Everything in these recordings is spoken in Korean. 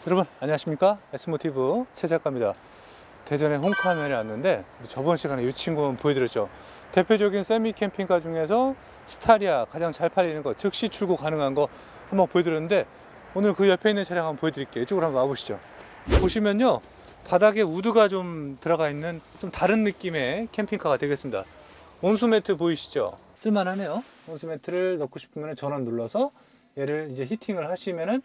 여러분 안녕하십니까, S모티브 최 작가입니다. 대전의 홈카면에 왔는데 저번 시간에 이 친구 보여드렸죠. 대표적인 세미 캠핑카 중에서 스타리아 가장 잘 팔리는 거, 즉시 출고 가능한 거 한번 보여드렸는데, 오늘 그 옆에 있는 차량 한번 보여드릴게요. 이쪽으로 한번 와보시죠. 보시면요, 바닥에 우드가 좀 들어가 있는 좀 다른 느낌의 캠핑카가 되겠습니다. 온수매트 보이시죠? 쓸만하네요. 온수매트를 넣고 싶으면 전원 눌러서 얘를 이제 히팅을 하시면은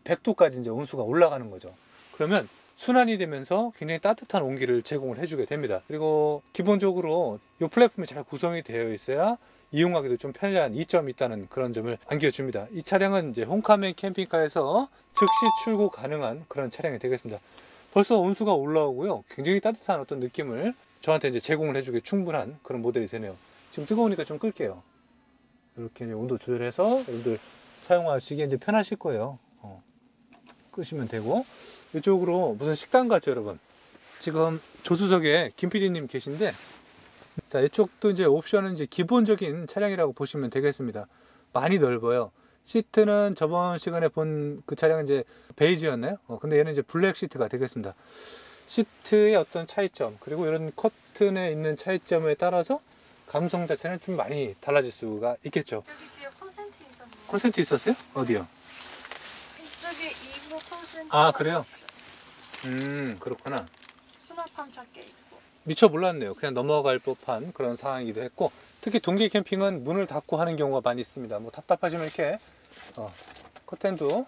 100도까지 이제 온수가 올라가는 거죠. 그러면 순환이 되면서 굉장히 따뜻한 온기를 제공을 해주게 됩니다. 그리고 기본적으로 이 플랫폼이 잘 구성이 되어 있어야 이용하기도 좀 편리한 이점이 있다는 그런 점을 안겨줍니다. 이 차량은 이제 홈카멘 캠핑카에서 즉시 출고 가능한 그런 차량이 되겠습니다. 벌써 온수가 올라오고요, 굉장히 따뜻한 어떤 느낌을 저한테 이제 제공을 해주기 충분한 그런 모델이 되네요. 지금 뜨거우니까 좀 끌게요. 이렇게 이제 온도 조절해서 여러분들 사용하시기 이제 편하실 거예요. 끄시면 되고, 이쪽으로 무슨 식당 같죠, 여러분? 지금 조수석에 김 PD님 계신데, 자, 이쪽도 이제 옵션은 이제 기본적인 차량이라고 보시면 되겠습니다. 많이 넓어요. 시트는 저번 시간에 본 그 차량은 이제 베이지였나요? 근데 얘는 이제 블랙 시트가 되겠습니다. 시트의 어떤 차이점, 그리고 이런 커튼에 있는 차이점에 따라서 감성 자체는 좀 많이 달라질 수가 있겠죠. 여기 뒤에 콘센트 있었는데. 콘센트 있었어요? 어디요? 이쪽에 이모 콘센트. 아, 그래요? 그렇구나. 수납함 작게 있고. 미처 몰랐네요. 그냥 넘어갈 법한 그런 상황이기도 했고, 특히 동계 캠핑은 문을 닫고 하는 경우가 많이 있습니다. 뭐 답답하시면 이렇게 커튼도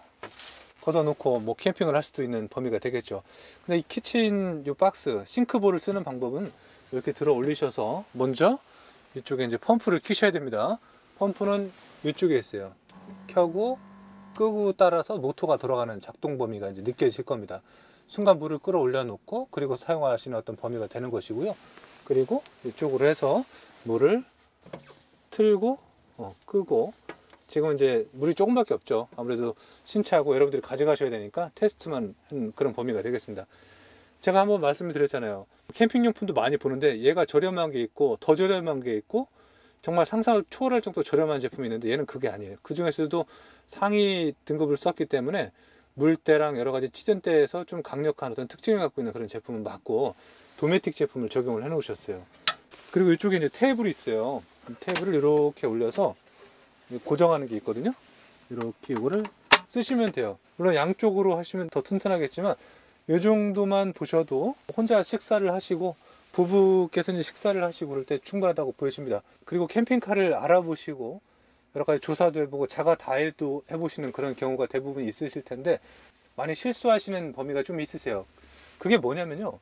걷어놓고 뭐 캠핑을 할 수도 있는 범위가 되겠죠. 근데 이 키친 요 박스 싱크볼을 쓰는 방법은 이렇게 들어 올리셔서 먼저 이쪽에 이제 펌프를 켜셔야 됩니다. 펌프는 이쪽에 있어요. 켜고 끄고 따라서 모터가 돌아가는 작동 범위가 이제 느껴질 겁니다. 순간 물을 끌어올려 놓고 그리고 사용하시는 어떤 범위가 되는 것이고요. 그리고 이쪽으로 해서 물을 틀고 끄고, 지금 이제 물이 조금밖에 없죠. 아무래도 신차하고 여러분들이 가져가셔야 되니까 테스트만 한 그런 범위가 되겠습니다. 제가 한번 말씀을 드렸잖아요. 캠핑용품도 많이 보는데 얘가 저렴한 게 있고 더 저렴한 게 있고 정말 상상을 초월할 정도로 저렴한 제품이 있는데, 얘는 그게 아니에요. 그 중에서도 상위 등급을 썼기 때문에 물때랑 여러 가지 치전대에서 좀 강력한 어떤 특징을 갖고 있는 그런 제품은 맞고, 도메틱 제품을 적용을 해 놓으셨어요. 그리고 이쪽에 이제 테이블이 있어요. 테이블을 이렇게 올려서 고정하는 게 있거든요. 이렇게 이거를 쓰시면 돼요. 물론 양쪽으로 하시면 더 튼튼하겠지만 이 정도만 보셔도 혼자 식사를 하시고 부부께서 이제 식사를 하시고 그럴 때 충분하다고 보여집니다. 그리고 캠핑카를 알아보시고 여러 가지 조사도 해보고 자가 다일도 해보시는 그런 경우가 대부분 있으실 텐데, 많이 실수하시는 범위가 좀 있으세요. 그게 뭐냐면요,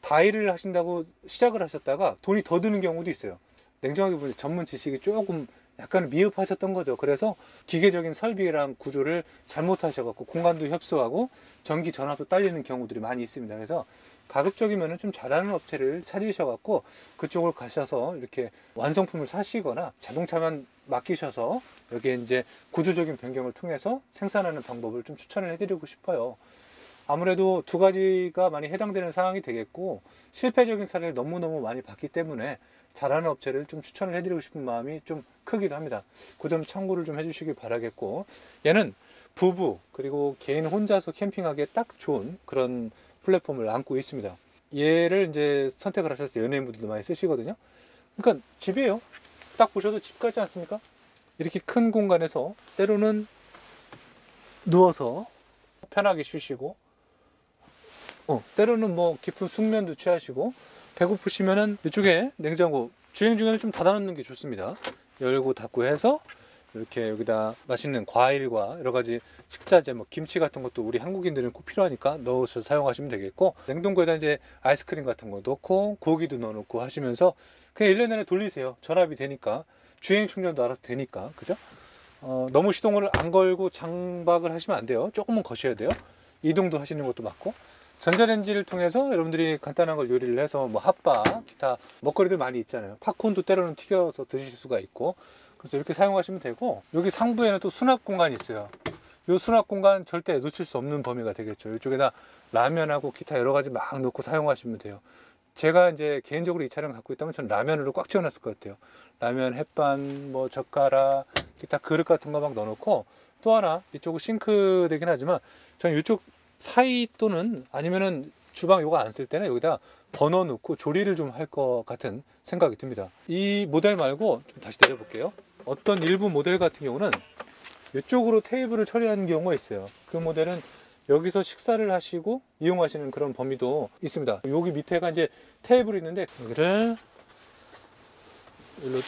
다일을 하신다고 시작을 하셨다가 돈이 더 드는 경우도 있어요. 냉정하게 보면 전문 지식이 조금 약간 미흡하셨던 거죠. 그래서 기계적인 설비랑 구조를 잘못하셔갖고 공간도 협소하고 전기 전압도 딸리는 경우들이 많이 있습니다. 그래서 가급적이면 좀 잘하는 업체를 찾으셔갖고 그쪽을 가셔서 이렇게 완성품을 사시거나 자동차만 맡기셔서 여기에 이제 구조적인 변경을 통해서 생산하는 방법을 좀 추천을 해드리고 싶어요. 아무래도 두 가지가 많이 해당되는 상황이 되겠고, 실패적인 사례를 너무너무 많이 봤기 때문에 잘하는 업체를 좀 추천을 해드리고 싶은 마음이 좀 크기도 합니다. 그 점 참고를 좀 해주시길 바라겠고, 얘는 부부 그리고 개인 혼자서 캠핑하기에 딱 좋은 그런 플랫폼을 안고 있습니다. 얘를 이제 선택을 하셔서 연예인분들도 많이 쓰시거든요. 그러니까 집이에요. 딱 보셔도 집 같지 않습니까? 이렇게 큰 공간에서 때로는 누워서 편하게 쉬시고, 때로는 뭐 깊은 숙면도 취하시고, 배고프시면은 이쪽에 냉장고 주행 중에는 좀 닫아놓는 게 좋습니다. 열고 닫고 해서 이렇게 여기다 맛있는 과일과 여러 가지 식자재, 뭐 김치 같은 것도 우리 한국인들은 꼭 필요하니까 넣어서 사용하시면 되겠고, 냉동고에다 이제 아이스크림 같은 거 넣고 고기도 넣어놓고 하시면서 그냥 1년 내내 돌리세요. 전압이 되니까, 주행 충전도 알아서 되니까, 그죠? 너무 시동을 안 걸고 장박을 하시면 안 돼요. 조금은 거셔야 돼요. 이동도 하시는 것도 맞고, 전자레인지를 통해서 여러분들이 간단한 걸 요리를 해서 뭐 핫바, 기타 먹거리들 많이 있잖아요. 팝콘도 때로는 튀겨서 드실 수가 있고, 그래서 이렇게 사용하시면 되고, 여기 상부에는 또 수납 공간이 있어요. 이 수납 공간 절대 놓칠 수 없는 범위가 되겠죠. 이쪽에다 라면하고 기타 여러 가지 막 넣고 사용하시면 돼요. 제가 이제 개인적으로 이 차량을 갖고 있다면 저는 라면으로 꽉 채워놨을 것 같아요. 라면, 햇반, 뭐 젓가락, 기타 그릇 같은 거 막 넣어놓고, 또 하나 이쪽은 싱크 되긴 하지만 저는 이쪽 사이 또는 아니면은 주방 요거 안 쓸 때는 여기다 버너 넣고 조리를 좀 할 것 같은 생각이 듭니다. 이 모델 말고 좀 다시 내려볼게요. 어떤 일부 모델 같은 경우는 이쪽으로 테이블을 처리하는 경우가 있어요. 그 모델은 여기서 식사를 하시고 이용하시는 그런 범위도 있습니다. 여기 밑에가 이제 테이블이 있는데 여기를 일로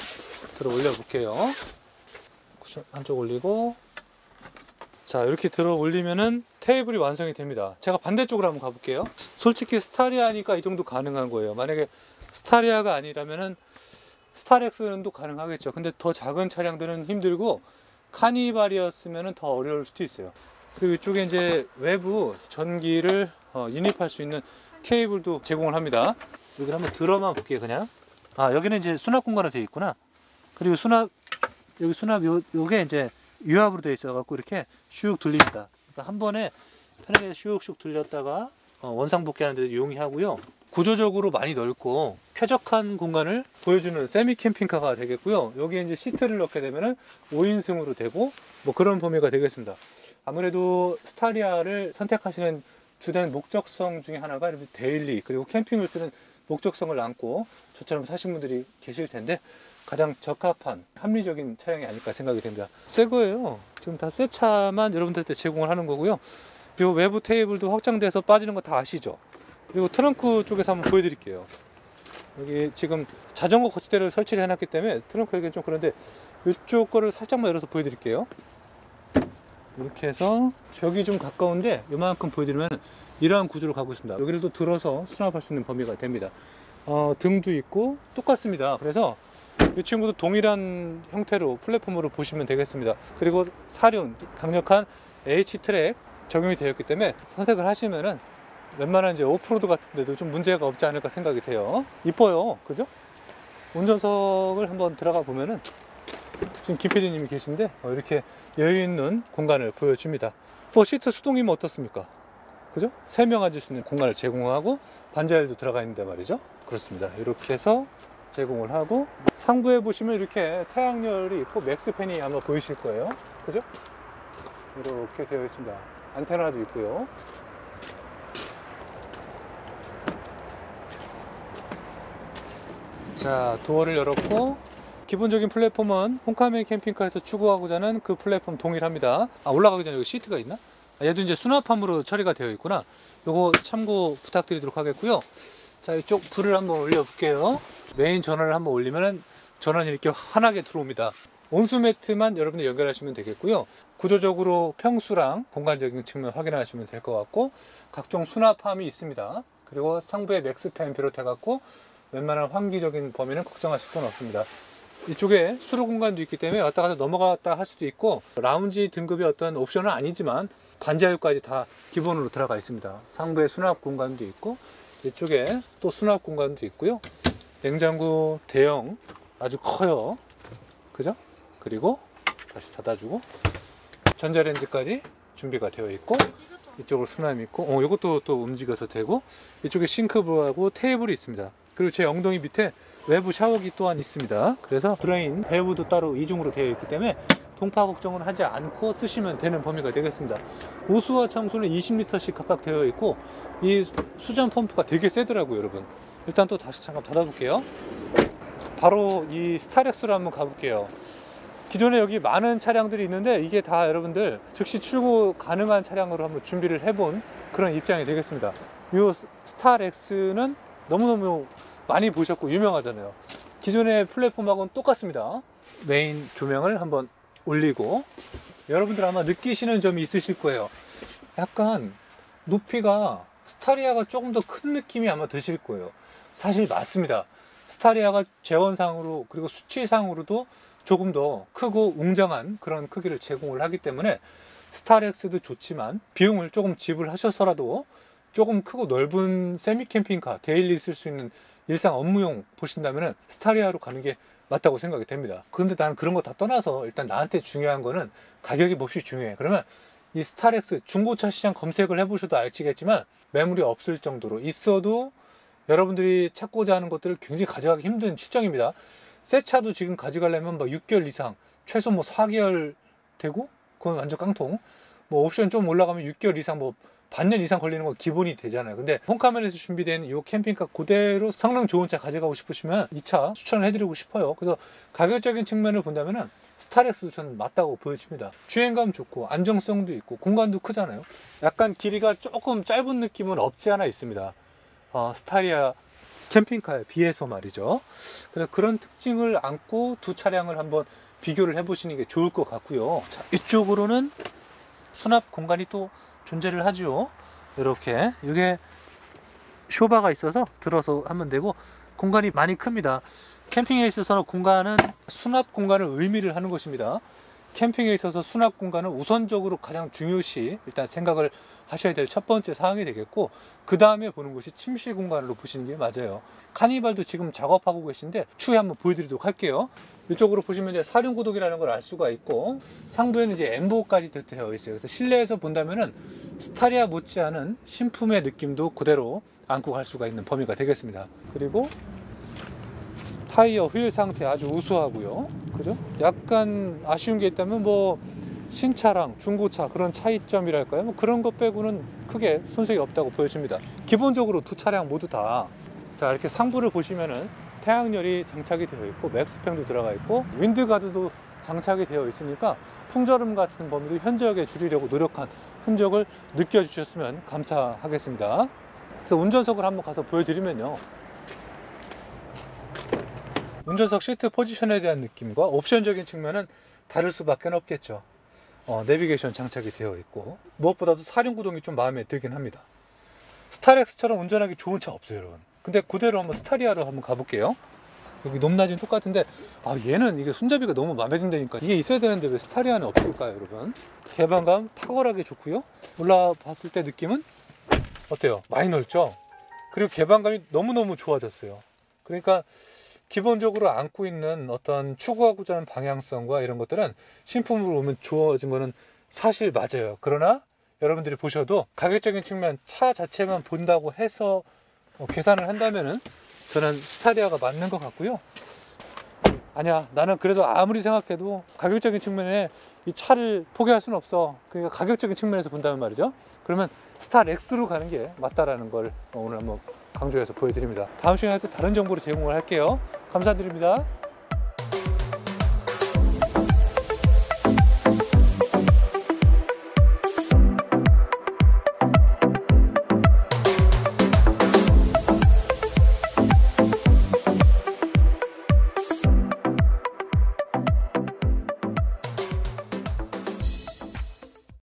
들어 올려 볼게요. 한쪽 올리고, 자 이렇게 들어 올리면은 테이블이 완성이 됩니다. 제가 반대쪽으로 한번 가볼게요. 솔직히 스타리아니까 이 정도 가능한 거예요. 만약에 스타리아가 아니라면은 스타렉스도 가능하겠죠. 근데 더 작은 차량들은 힘들고 카니발이었으면은 더 어려울 수도 있어요. 그리고 이쪽에 이제 외부 전기를 인입할 수 있는 케이블도 제공을 합니다. 여기 한번 들어만 볼게요. 그냥 여기는 이제 수납 공간으로 되어 있구나. 그리고 여기 수납 요게 이제 유압으로 되어 있어 갖고 이렇게 슉 돌립니다. 그러니까 한 번에 편하게 슉슉 돌렸다가 원상복귀하는 데도 용이하고요. 구조적으로 많이 넓고 쾌적한 공간을 보여주는 세미 캠핑카가 되겠고요. 여기에 이제 시트를 넣게 되면은 5인승으로 되고 뭐 그런 범위가 되겠습니다. 아무래도 스타리아를 선택하시는 주된 목적성 중에 하나가 데일리 그리고 캠핑을 쓰는 목적성을 안고 저처럼 사신 분들이 계실 텐데 가장 적합한 합리적인 차량이 아닐까 생각이 됩니다. 새 거예요. 지금 다 새 차만 여러분들한테 제공을 하는 거고요. 이 외부 테이블도 확장돼서 빠지는 거 다 아시죠? 그리고 트렁크 쪽에서 한번 보여드릴게요. 여기 지금 자전거 거치대를 설치를 해놨기 때문에 트렁크 여기는 좀 그런데 이쪽 거를 살짝만 열어서 보여드릴게요. 이렇게 해서 벽이 좀 가까운데 이만큼 보여드리면 이러한 구조로 가고 있습니다. 여기를 또 들어서 수납할 수 있는 범위가 됩니다. 등도 있고 똑같습니다. 그래서 이 친구도 동일한 형태로 플랫폼으로 보시면 되겠습니다. 그리고 사륜 강력한 H트랙 적용이 되어 있기 때문에 선택을 하시면은 웬만한 이제 오프로드 같은 데도 좀 문제가 없지 않을까 생각이 돼요. 이뻐요. 그죠? 운전석을 한번 들어가 보면은 지금 김 PD님이 계신데 이렇게 여유 있는 공간을 보여줍니다. 시트 수동이면 어떻습니까? 그죠? 3명 앉을 수 있는 공간을 제공하고 반자율도 들어가 있는데 말이죠. 그렇습니다. 이렇게 해서 제공을 하고 상부에 보시면 이렇게 태양열이 있고 맥스팬이 아마 보이실 거예요. 그죠? 이렇게 되어 있습니다. 안테나도 있고요. 자, 도어를 열었고 기본적인 플랫폼은 홈카메 캠핑카에서 추구하고자 하는 그 플랫폼 동일합니다. 올라가기 전에 여기 시트가 있나? 얘도 이제 수납함으로 처리가 되어 있구나. 요거 참고 부탁드리도록 하겠고요. 자, 이쪽 불을 한번 올려 볼게요. 메인 전원을 한번 올리면은 전원이 이렇게 환하게 들어옵니다. 온수 매트만 여러분들 연결하시면 되겠고요. 구조적으로 평수랑 공간적인 측면 확인하시면 될 것 같고 각종 수납함이 있습니다. 그리고 상부에 맥스팬 비롯해 갖고 웬만한 환기적인 범위는 걱정하실 건 없습니다. 이쪽에 수로 공간도 있기 때문에 왔다 갔다 넘어갔다 할 수도 있고 라운지 등급의 어떤 옵션은 아니지만 반자율까지 다 기본으로 들어가 있습니다. 상부에 수납 공간도 있고 이쪽에 또 수납 공간도 있고요. 냉장고 대형 아주 커요. 그죠? 그리고 다시 닫아주고 전자레인지까지 준비가 되어 있고 이쪽으로 수납이 있고 이것도 또 움직여서 되고 이쪽에 싱크볼하고 테이블이 있습니다. 그리고 제 엉덩이 밑에 외부 샤워기 또한 있습니다. 그래서 드레인 밸브도 따로 이중으로 되어 있기 때문에 동파 걱정은 하지 않고 쓰시면 되는 범위가 되겠습니다. 오수와 청수는 20리터씩 각각 되어 있고 이 수전 펌프가 되게 세더라고요, 여러분. 일단 또 다시 잠깐 닫아볼게요. 바로 이 스타렉스로 한번 가볼게요. 기존에 여기 많은 차량들이 있는데 이게 다 여러분들 즉시 출고 가능한 차량으로 한번 준비를 해본 그런 입장이 되겠습니다. 이 스타렉스는 너무너무 많이 보셨고 유명하잖아요. 기존의 플랫폼하고는 똑같습니다. 메인 조명을 한번 올리고 여러분들 아마 느끼시는 점이 있으실 거예요. 약간 높이가 스타리아가 조금 더 큰 느낌이 아마 드실 거예요. 사실 맞습니다. 스타리아가 재원상으로 그리고 수치상으로도 조금 더 크고 웅장한 그런 크기를 제공을 하기 때문에 스타렉스도 좋지만 비용을 조금 지불하셔서라도 조금 크고 넓은 세미 캠핑카, 데일리 쓸 수 있는 일상 업무용 보신다면 스타리아로 가는 게 맞다고 생각이 됩니다. 그런데 나는 그런 거 다 떠나서 일단 나한테 중요한 거는 가격이 몹시 중요해. 그러면 이 스타렉스 중고차 시장 검색을 해보셔도 아시겠지만 매물이 없을 정도로 있어도 여러분들이 찾고자 하는 것들을 굉장히 가져가기 힘든 실정입니다. 새 차도 지금 가져가려면 6개월 이상, 최소 4개월 되고, 그건 완전 깡통. 옵션 좀 올라가면 6개월 이상 반년 이상 걸리는 건 기본이 되잖아요. 근데 홈카면에서 준비된 이 캠핑카 그대로 성능 좋은 차 가져가고 싶으시면 이 차 추천을 해드리고 싶어요. 그래서 가격적인 측면을 본다면은 스타렉스도 저는 맞다고 보여집니다. 주행감 좋고 안정성도 있고 공간도 크잖아요. 약간 길이가 조금 짧은 느낌은 없지 않아 있습니다. 스타리아 캠핑카에 비해서 말이죠. 그래서 그런 특징을 안고 두 차량을 한번 비교를 해보시는 게 좋을 것 같고요. 자, 이쪽으로는 수납 공간이 또 존재를 하죠. 이렇게 이게 쇼바가 있어서 들어서 하면 되고 공간이 많이 큽니다. 캠핑에 있어서는 공간은 수납 공간을 의미를 하는 것입니다. 캠핑에 있어서 수납 공간은 우선적으로 가장 중요시 일단 생각을 하셔야 될 첫 번째 사항이 되겠고, 그 다음에 보는 것이 침실 공간으로 보시는 게 맞아요. 카니발도 지금 작업하고 계신데 추후에 한번 보여드리도록 할게요. 이쪽으로 보시면 이제 사륜구동이라는 걸 알 수가 있고, 상부에는 이제 엠보까지 되어 있어요. 그래서 실내에서 본다면은 스타리아 못지않은 신품의 느낌도 그대로 안고 갈 수가 있는 범위가 되겠습니다. 그리고 타이어 휠 상태 아주 우수하고요. 그죠? 약간 아쉬운 게 있다면 뭐 신차랑 중고차 그런 차이점이랄까요? 뭐 그런 것 빼고는 크게 손색이 없다고 보여집니다. 기본적으로 두 차량 모두 다 자, 이렇게 상부를 보시면은 태양열이 장착이 되어 있고 맥스팬도 들어가 있고 윈드가드도 장착이 되어 있으니까 풍절음 같은 범위도 현저하게 줄이려고 노력한 흔적을 느껴주셨으면 감사하겠습니다. 그래서 운전석을 한번 가서 보여드리면요. 운전석 시트 포지션에 대한 느낌과 옵션적인 측면은 다를 수밖에 없겠죠. 내비게이션 장착이 되어 있고 무엇보다도 사륜구동이 좀 마음에 들긴 합니다. 스타렉스처럼 운전하기 좋은 차 없어요, 여러분. 근데 그대로 한번 스타리아로 한번 가볼게요. 여기 높낮이는 똑같은데 얘는 이게 손잡이가 너무 마음에 든다니까 이게 있어야 되는데 왜 스타리아는 없을까요, 여러분? 개방감 탁월하게 좋고요. 올라봤을 때 느낌은 어때요? 많이 넓죠? 그리고 개방감이 너무너무 좋아졌어요. 그러니까 기본적으로 안고 있는 어떤 추구하고자 하는 방향성과 이런 것들은 신품으로 오면 좋아진 거는 사실 맞아요. 그러나 여러분들이 보셔도 가격적인 측면 차 자체만 본다고 해서 계산을 한다면은 저는 스타리아가 맞는 것 같고요. 아니야, 나는 그래도 아무리 생각해도 가격적인 측면에 이 차를 포기할 수는 없어. 그러니까 가격적인 측면에서 본다면 말이죠. 그러면 스타렉스로 가는 게 맞다라는 걸 오늘 한번 강조해서 보여드립니다. 다음 시간에 또 다른 정보를 제공을 할게요. 감사드립니다.